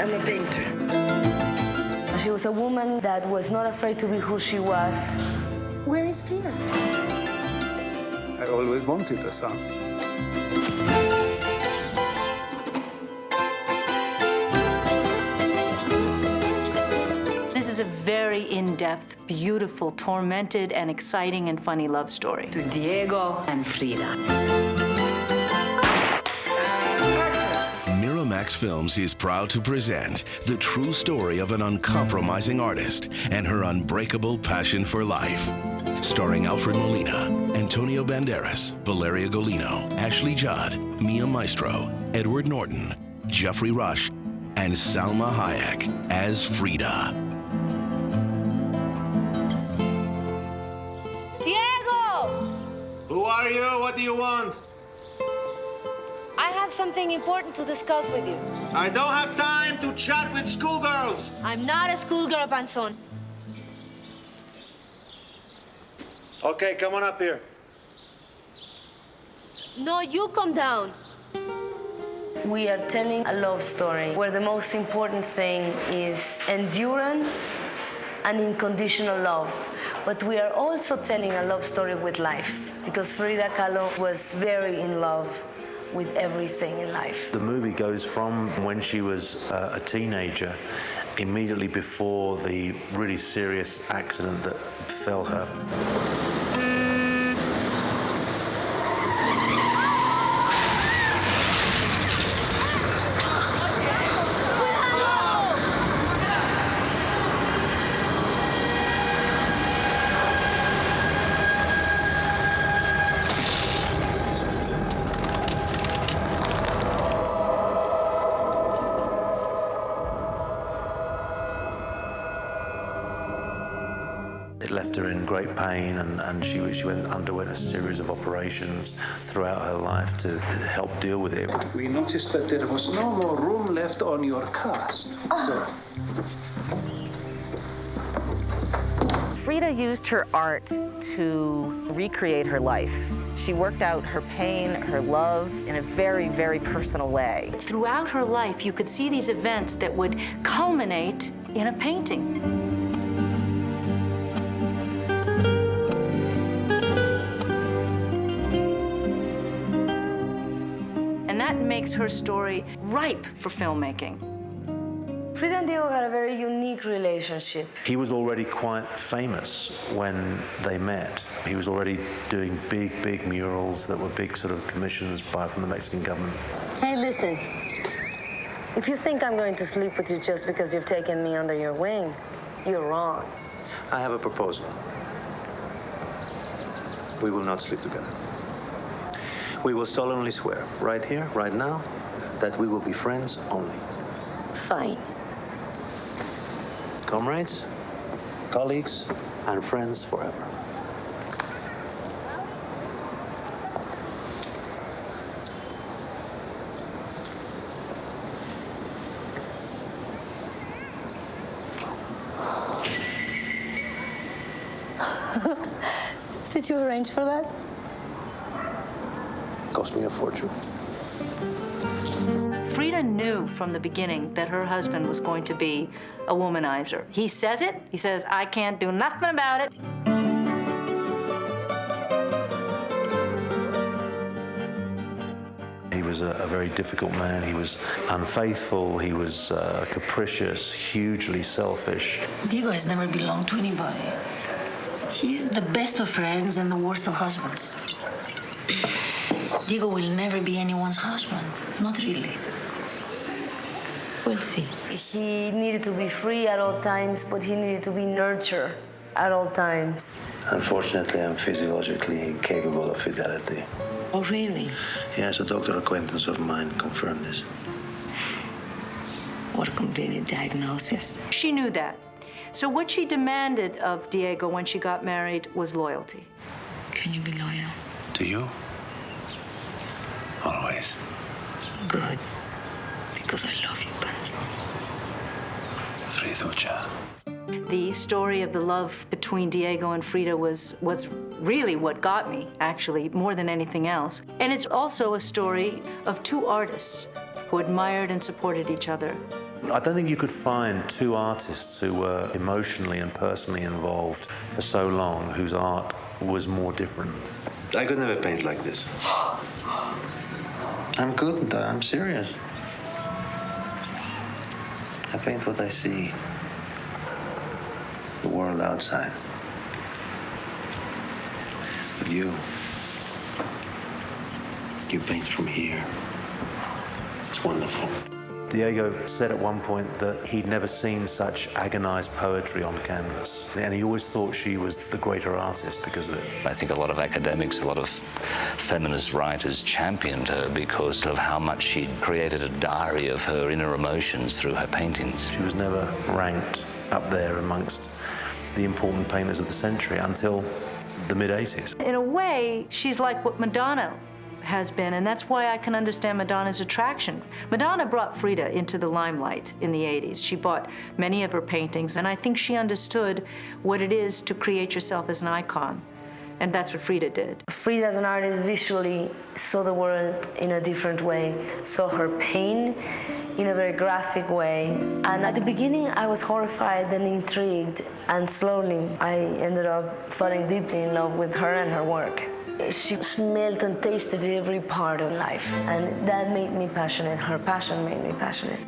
I'm a painter. She was a woman that was not afraid to be who she was. Where is Frida? I always wanted a son. This is a very in-depth, beautiful, tormented, and exciting and funny love story. To Diego and Frida. Miramax Films is proud to present the true story of an uncompromising artist and her unbreakable passion for life. Starring Alfred Molina, Antonio Banderas, Valeria Golino, Ashley Judd, Mia Maestro, Edward Norton, Jeffrey Rush, and Salma Hayek as Frida. Diego! Who are you? What do you want? I have something important to discuss with you. I don't have time to chat with schoolgirls. I'm not a schoolgirl, Panzón. Okay, come on up here. No, you come down. We are telling a love story where the most important thing is endurance and unconditional love. But we are also telling a love story with life because Frida Kahlo was very in love with everything in life. The movie goes from when she was a teenager, immediately before the really serious accident that befell her. It left her in great pain, and she underwent a series of operations throughout her life to help deal with it. We noticed that there was no more room left on your cast. So Frida used her art to recreate her life. She worked out her pain, her love, in a very, very personal way. Throughout her life, you could see these events that would culminate in a painting. And that makes her story ripe for filmmaking. Frida and Diego had a very unique relationship. He was already quite famous when they met. He was already doing big, big murals that were big sort of commissions from the Mexican government. Hey, listen. If you think I'm going to sleep with you just because you've taken me under your wing, you're wrong. I have a proposal. We will not sleep together. We will solemnly swear, right here, right now, that we will be friends only. Fine. Comrades, colleagues, and friends forever. Did you arrange for that? Cost me a fortune. Frida knew from the beginning that her husband was going to be a womanizer. He says it. He says, I can't do nothing about it. He was a very difficult man. He was unfaithful. He was capricious, hugely selfish. Diego has never belonged to anybody. He's the best of friends and the worst of husbands. Diego will never be anyone's husband. Not really. We'll see. He needed to be free at all times, but he needed to be nurtured at all times. Unfortunately, I'm physiologically incapable of fidelity. Oh, really? Yes, a doctor acquaintance of mine confirmed this. What a convenient diagnosis. She knew that. So what she demanded of Diego when she got married was loyalty. Can you be loyal? To you? Always. Good. Because I love you, Panzón. Friducha. The story of the love between Diego and Frida was really what got me, actually, more than anything else. And it's also a story of two artists who admired and supported each other I don't think you could find two artists who were emotionally and personally involved for so long whose art was more different. I could never paint like this. I'm good, I'm serious. I paint what I see. The world outside. But you paint from here. It's wonderful. Diego said at one point that he'd never seen such agonized poetry on canvas, and he always thought she was the greater artist because of it. I think a lot of academics, a lot of feminist writers championed her because of how much she'd created a diary of her inner emotions through her paintings. She was never ranked up there amongst the important painters of the century until the mid-80s. In a way, she's like what Madonna has been, and that's why I can understand Madonna's attraction. Madonna brought Frida into the limelight in the 80s. She bought many of her paintings, and I think she understood what it is to create yourself as an icon. And that's what Frida did. Frida, as an artist, visually saw the world in a different way, saw her pain in a very graphic way. And at the beginning, I was horrified and intrigued, and slowly I ended up falling deeply in love with her and her work. She smelled and tasted every part of life, and that made me passionate. Her passion made me passionate.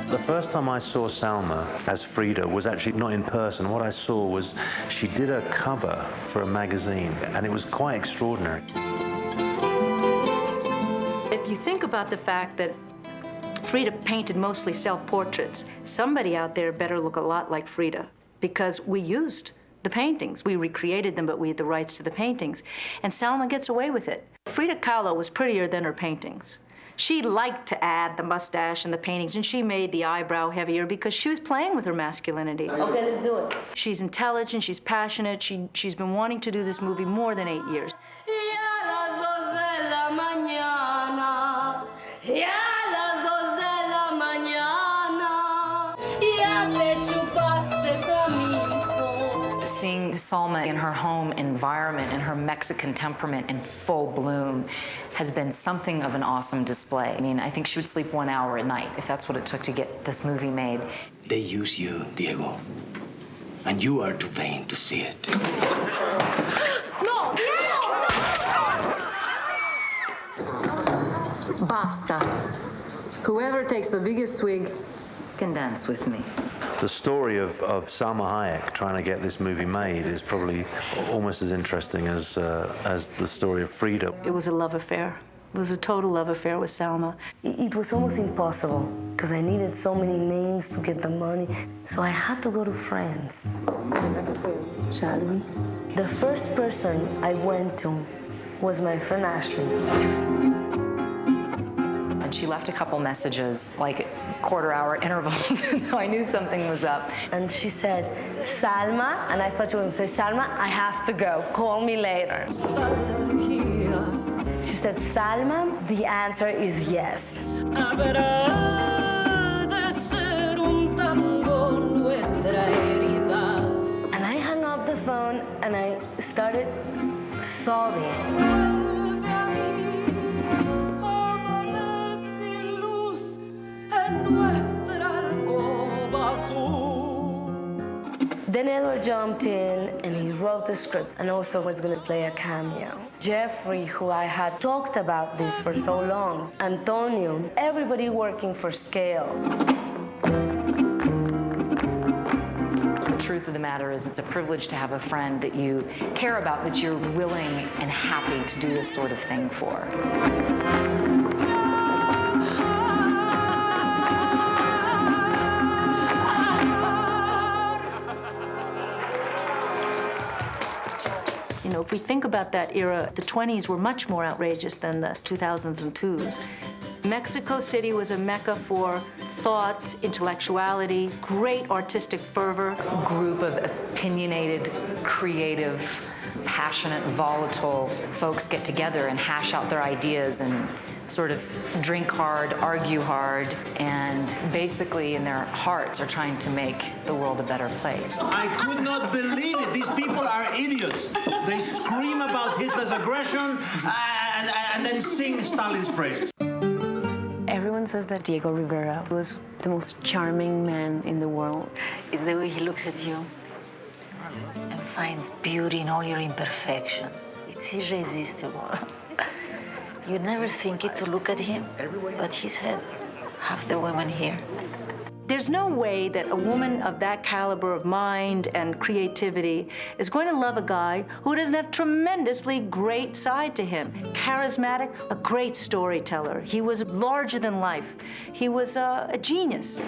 The first time I saw Salma as Frida was actually not in person. What I saw was she did a cover for a magazine, and it was quite extraordinary. If you think about the fact that Frida painted mostly self-portraits, somebody out there better look a lot like Frida, because we used the paintings. We recreated them, but we had the rights to the paintings. And Salma gets away with it. Frida Kahlo was prettier than her paintings. She liked to add the mustache and the paintings, and she made the eyebrow heavier because she was playing with her masculinity. Okay, let's do it. She's intelligent, she's passionate, she's been wanting to do this movie more than 8 years. Seeing Salma in her home environment, in her Mexican temperament in full bloom, has been something of an awesome display. I mean, I think she would sleep 1 hour a night if that's what it took to get this movie made. They use you, Diego. And you are too vain to see it. No, Diego! Basta. Whoever takes the biggest swig can dance with me. The story of Salma Hayek trying to get this movie made is probably almost as interesting as the story of Frida. It was a love affair. It was a total love affair with Salma. It was almost impossible because I needed so many names to get the money. So I had to go to France. Shall we? The first person I went to was my friend Ashley. And she left a couple messages, like quarter-hour intervals, so I knew something was up. And she said, Salma, and I thought she was going to say, Salma, I have to go. Call me later. She said, Salma, the answer is yes. And I hung up the phone and I started sobbing. Then Edward jumped in and he wrote the script and also was going to play a cameo. Jeffrey, who I had talked about this for so long, Antonio, everybody working for scale. The truth of the matter is it's a privilege to have a friend that you care about, that you're willing and happy to do this sort of thing for. You know, if we think about that era, the 20s were much more outrageous than the 2000s and 2s. Mexico City was a mecca for thought, intellectuality, great artistic fervor. A group of opinionated, creative, passionate, volatile folks get together and hash out their ideas and sort of drink hard, argue hard, and basically in their hearts are trying to make the world a better place. I could not believe it. These people are idiots. They scream about Hitler's aggression and then sing Stalin's praises. Everyone says that Diego Rivera was the most charming man in the world. It's the way he looks at you and finds beauty in all your imperfections. It's irresistible. You'd never think it to look at him, but he said, half the women here. There's no way that a woman of that caliber of mind and creativity is going to love a guy who doesn't have tremendously great side to him. Charismatic, a great storyteller. He was larger than life. He was a genius.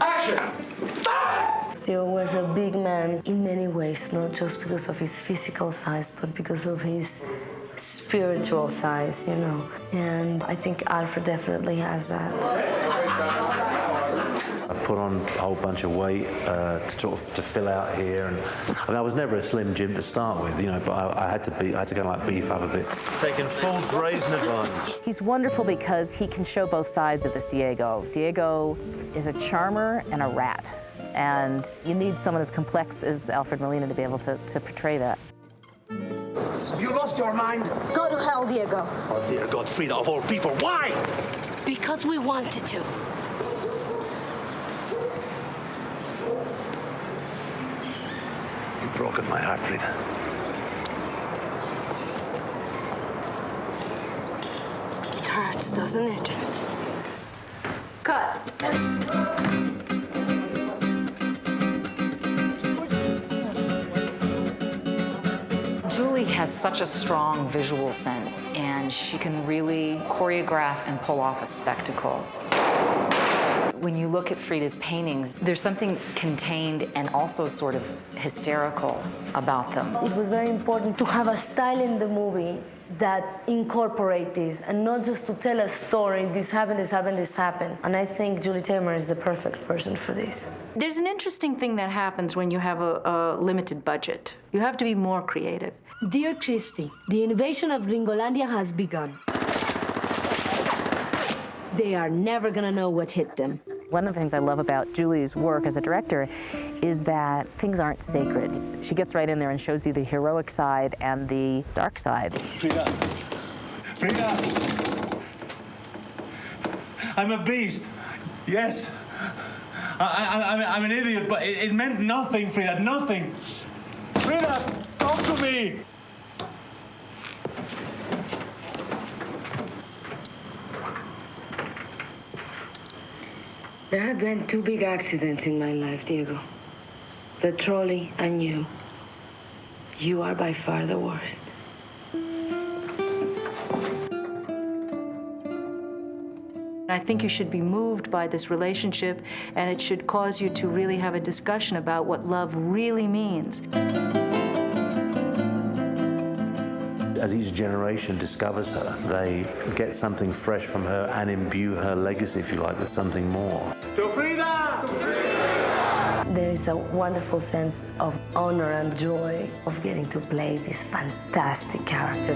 Action! Diego was a big man in many ways, not just because of his physical size, but because of his spiritual size, you know. And I think Alfred definitely has that. I've put on a whole bunch of weight to fill out here, and I mean, I was never a slim Jim to start with, you know, but I had to kind of like beef up a bit. Taking full brazen advantage. He's wonderful because he can show both sides of this Diego. Diego is a charmer and a rat, and you need someone as complex as Alfred Molina to be able to portray that. Have you lost your mind? Go to hell, Diego. Oh, dear God, Frida, of all people, why? Because we wanted to. You've broken my heart, Frida. It hurts, doesn't it? Cut. Julie has such a strong visual sense, and she can really choreograph and pull off a spectacle. When you look at Frida's paintings, there's something contained and also sort of hysterical about them. It was very important to have a style in the movie that incorporate this, and not just to tell a story, this happened, this happened, this happened. And I think Julie Taymor is the perfect person for this. There's an interesting thing that happens when you have a limited budget. You have to be more creative. Dear Christy, the invasion of Gringolandia has begun. They are never gonna know what hit them. One of the things I love about Julie's work as a director is that things aren't sacred. She gets right in there and shows you the heroic side and the dark side. Frida! Frida! I'm a beast. Yes. I'm an idiot, but it meant nothing, Frida, nothing. Frida, talk to me! There have been two big accidents in my life, Diego. The trolley and you. You are by far the worst. I think you should be moved by this relationship, and it should cause you to really have a discussion about what love really means. As each generation discovers her, they get something fresh from her and imbue her legacy, if you like, with something more. To Frida! There is a wonderful sense of honor and joy of getting to play this fantastic character.